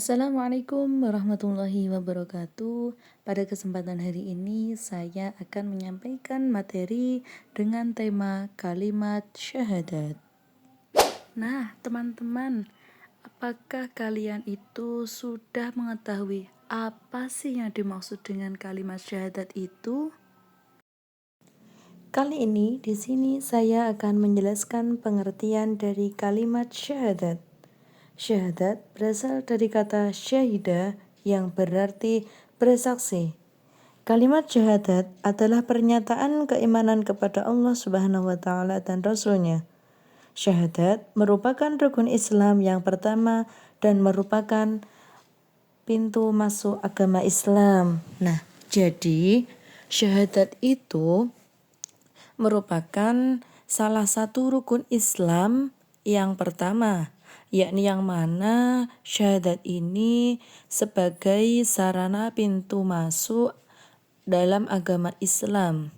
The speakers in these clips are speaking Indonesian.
Assalamualaikum warahmatullahi wabarakatuh. Pada kesempatan hari ini saya akan menyampaikan materi dengan tema kalimat syahadat. Nah, teman-teman, apakah kalian itu sudah mengetahui apa sih yang dimaksud dengan kalimat syahadat itu? Kali ini di sini saya akan menjelaskan pengertian dari kalimat syahadat. Syahadat berasal dari kata syahida yang berarti bersaksi. Kalimat syahadat adalah pernyataan keimanan kepada Allah Subhanahu wa taala dan Rasul-Nya. Syahadat merupakan rukun Islam yang pertama dan merupakan pintu masuk agama Islam. Nah, jadi syahadat itu merupakan salah satu rukun Islam yang pertama, yakni yang mana syahadat ini sebagai sarana pintu masuk dalam agama Islam.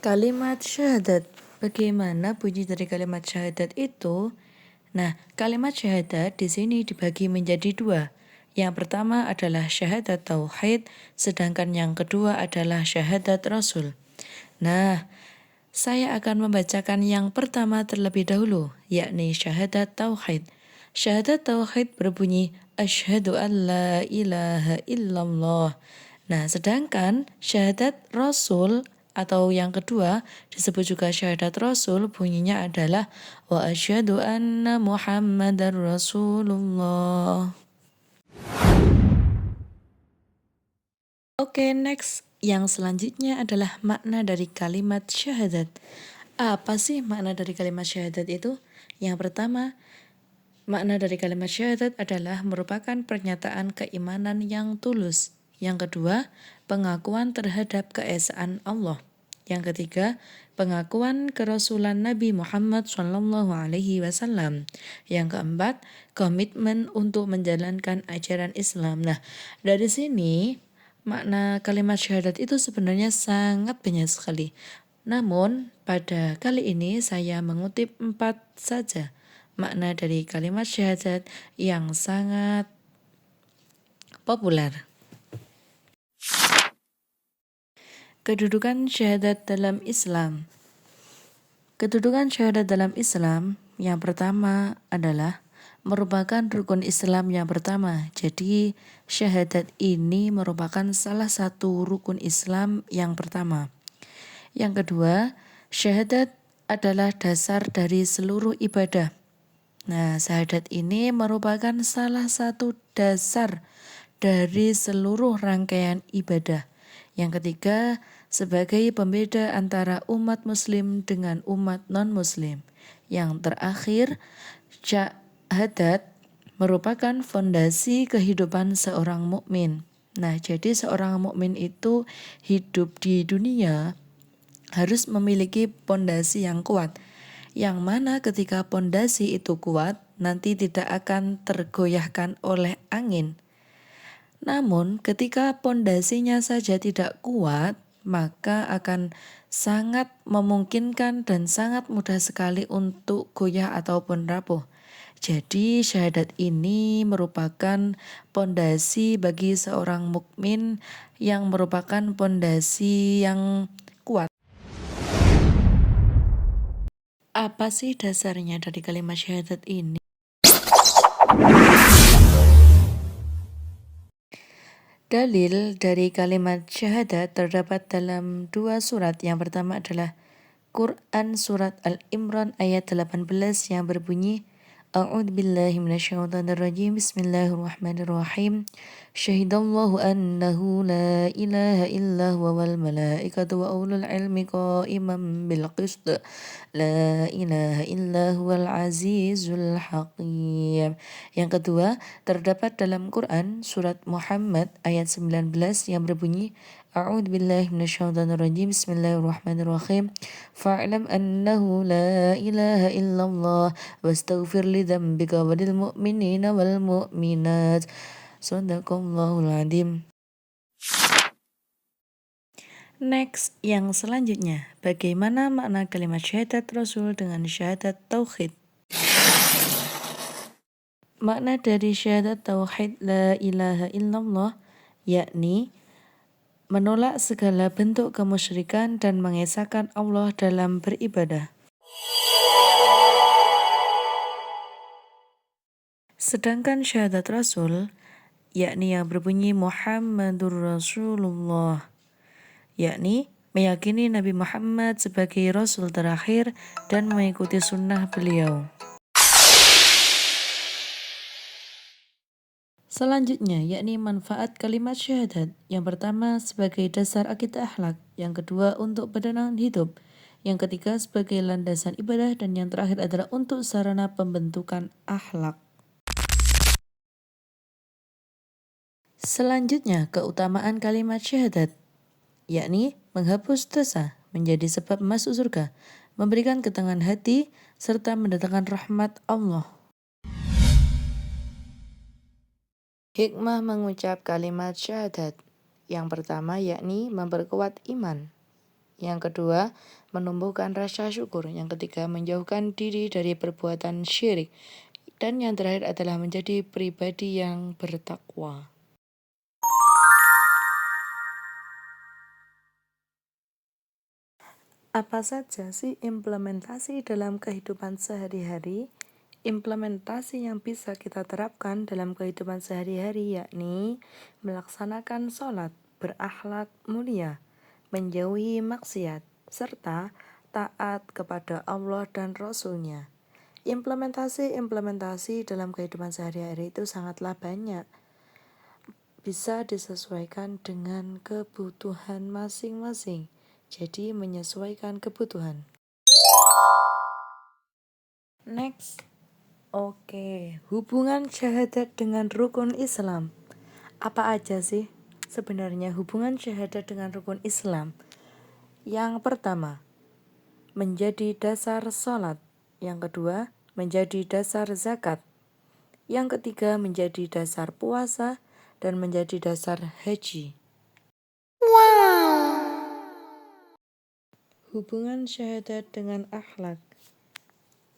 Kalimat syahadat, bagaimana bunyi dari kalimat syahadat itu? Nah, kalimat syahadat di sini dibagi menjadi dua. Yang pertama adalah syahadat tauhid, sedangkan yang kedua adalah syahadat Rasul. Nah, saya akan membacakan yang pertama terlebih dahulu, yakni syahadat tauhid. Syahadat tauhid berbunyi asyhadu an la ilaha illallah. Nah, sedangkan syahadat Rasul atau yang kedua disebut juga syahadat Rasul bunyinya adalah wa asyhadu anna Muhammadar Rasulullah. Oke, next. Yang selanjutnya adalah makna dari kalimat syahadat. Apa sih makna dari kalimat syahadat itu? Yang pertama, makna dari kalimat syahadat adalah merupakan pernyataan keimanan yang tulus. Yang kedua, pengakuan terhadap keesaan Allah. Yang ketiga, pengakuan kerasulan Nabi Muhammad SAW. Yang keempat, komitmen untuk menjalankan ajaran Islam. Nah, dari sini makna kalimat syahadat itu sebenarnya sangat banyak sekali. Namun, pada kali ini saya mengutip 4 saja makna dari kalimat syahadat yang sangat populer. Kedudukan syahadat dalam Islam. Kedudukan syahadat dalam Islam yang pertama adalah merupakan rukun Islam yang pertama. Jadi syahadat ini merupakan salah satu rukun Islam yang pertama. Yang kedua, syahadat adalah dasar dari seluruh ibadah. Nah, syahadat ini merupakan salah satu dasar dari seluruh rangkaian ibadah. Yang ketiga, sebagai pembeda antara umat muslim dengan umat non-muslim. Yang terakhir, syahadat merupakan fondasi kehidupan seorang mukmin. Nah, jadi seorang mukmin itu hidup di dunia harus memiliki pondasi yang kuat, yang mana ketika pondasi itu kuat, nanti tidak akan tergoyahkan oleh angin. Namun, ketika pondasinya saja tidak kuat, maka akan sangat memungkinkan dan sangat mudah sekali untuk goyah ataupun rapuh. Jadi, syahadat ini merupakan pondasi bagi seorang mukmin yang merupakan pondasi yang kuat. Apa sih dasarnya dari kalimat syahadat ini? Dalil dari kalimat syahadat terdapat dalam 2 surat. Yang pertama adalah Quran surat Al-Imran ayat 18 yang berbunyi A'udzubillahi minasyaitonirrajim. Bismillahirrahmanirrahim. Syahidallahu annahu la ilaha illa huwa wal malaikatu wa ulul ilmi qa'iman bil qist. La ilaha illa huwal azizul hakim. Yang kedua, terdapat dalam Quran surat Muhammad ayat 19 yang berbunyi A'udzubillahi minasyaitonirrajim. Bismillahirrahmanirrahim. Fa'lam annahu la ilaha illallah wastaghfir li dzambika wa lil mu'minina wal mu'minat. Shadaqallahul adzim. Next, yang selanjutnya, bagaimana makna kalimat syahadat Rasul dengan syahadat tauhid? Makna dari syahadat tauhid la ilaha illallah yakni menolak segala bentuk kemusyrikan dan mengesahkan Allah dalam beribadah. Sedangkan syahadat Rasul yakni yang berbunyi Muhammadur Rasulullah yakni meyakini Nabi Muhammad sebagai Rasul terakhir dan mengikuti sunnah beliau. Selanjutnya, yakni manfaat kalimat syahadat. Yang pertama sebagai dasar akidah akhlak, yang kedua untuk pedoman hidup, yang ketiga sebagai landasan ibadah, dan yang terakhir adalah untuk sarana pembentukan akhlak. Selanjutnya, keutamaan kalimat syahadat, yakni menghapus dosa, menjadi sebab masuk surga, memberikan ketenangan hati, serta mendatangkan rahmat Allah. Hikmah mengucap kalimat syahadat. Yang pertama yakni memperkuat iman. Yang kedua, menumbuhkan rasa syukur. Yang ketiga, menjauhkan diri dari perbuatan syirik. Dan yang terakhir adalah menjadi pribadi yang bertakwa. Apa saja sih implementasi dalam kehidupan sehari-hari? Implementasi yang bisa kita terapkan dalam kehidupan sehari-hari yakni melaksanakan sholat, berakhlak mulia, menjauhi maksiat, serta taat kepada Allah dan Rasul-Nya. Implementasi dalam kehidupan sehari-hari itu sangatlah banyak. Bisa disesuaikan dengan kebutuhan masing-masing. Jadi menyesuaikan kebutuhan. Next. Oke, hubungan syahadat dengan rukun Islam. Apa aja sih sebenarnya hubungan syahadat dengan rukun Islam? Yang pertama, menjadi dasar sholat. Yang kedua, menjadi dasar zakat. Yang ketiga, menjadi dasar puasa dan menjadi dasar haji. Wow. Hubungan syahadat dengan akhlak.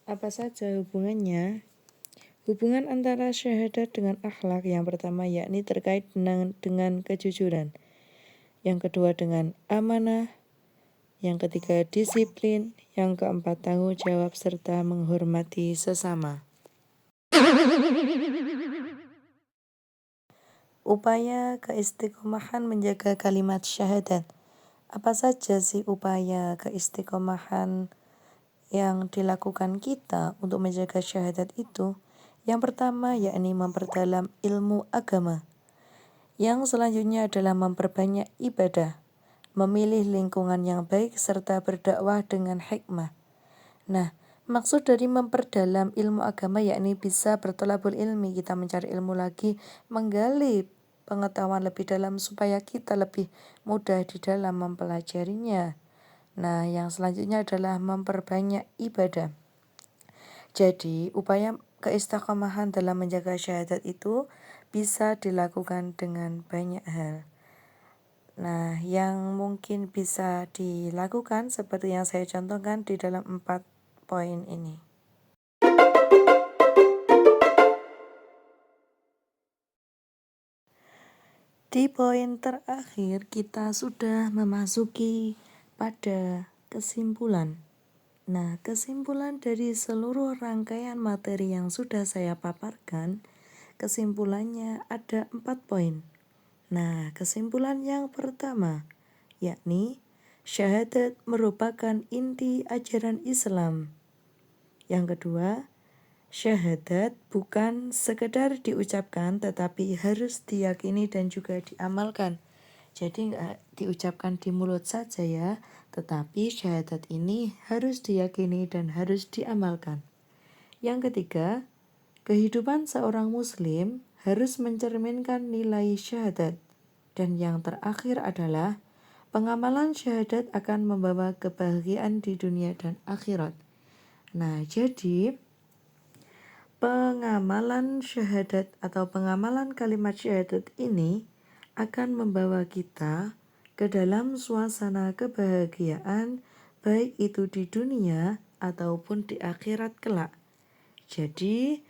Apa saja hubungannya? Hubungan antara syahadat dengan akhlak yang pertama yakni terkait dengan kejujuran. Yang kedua dengan amanah. Yang ketiga disiplin. Yang keempat tanggung jawab serta menghormati sesama. Upaya keistiqomahan menjaga kalimat syahadat. Apa saja sih upaya keistiqomahan yang dilakukan kita untuk menjaga syahadat itu? Yang pertama yakni memperdalam ilmu agama. Yang selanjutnya adalah memperbanyak ibadah, memilih lingkungan yang baik serta berdakwah dengan hikmah. Nah, maksud dari memperdalam ilmu agama yakni bisa bertolabul ilmi, kita mencari ilmu lagi, menggali pengetahuan lebih dalam supaya kita lebih mudah di dalam mempelajarinya. Nah, yang selanjutnya adalah memperbanyak ibadah. Jadi, upaya keistiqomahan dalam menjaga syahadat itu bisa dilakukan dengan banyak hal. Nah, yang mungkin bisa dilakukan seperti yang saya contohkan di dalam 4 poin ini. Di poin terakhir kita sudah memasuki pada kesimpulan. Nah, kesimpulan dari seluruh rangkaian materi yang sudah saya paparkan, kesimpulannya ada 4 poin. Nah, kesimpulan yang pertama, yakni syahadat merupakan inti ajaran Islam. Yang kedua, syahadat bukan sekedar diucapkan tetapi harus diyakini dan juga diamalkan. Jadi enggak diucapkan di mulut saja ya, tetapi syahadat ini harus diyakini dan harus diamalkan. Yang ketiga, kehidupan seorang muslim harus mencerminkan nilai syahadat. Dan yang terakhir adalah pengamalan syahadat akan membawa kebahagiaan di dunia dan akhirat. Nah, jadi pengamalan syahadat atau pengamalan kalimat syahadat ini akan membawa kita ke dalam suasana kebahagiaan, baik itu di dunia ataupun di akhirat kelak. Jadi,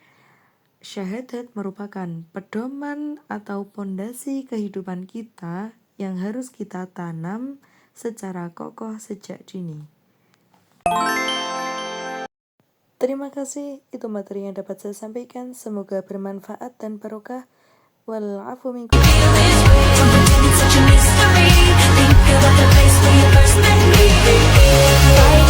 Syahadat merupakan pedoman atau pondasi kehidupan kita yang harus kita tanam secara kokoh sejak dini. Terima kasih, itu materi yang dapat saya sampaikan. Semoga bermanfaat dan barokah. Wal afu minkum. Such a mystery. Think about the place where you first met me.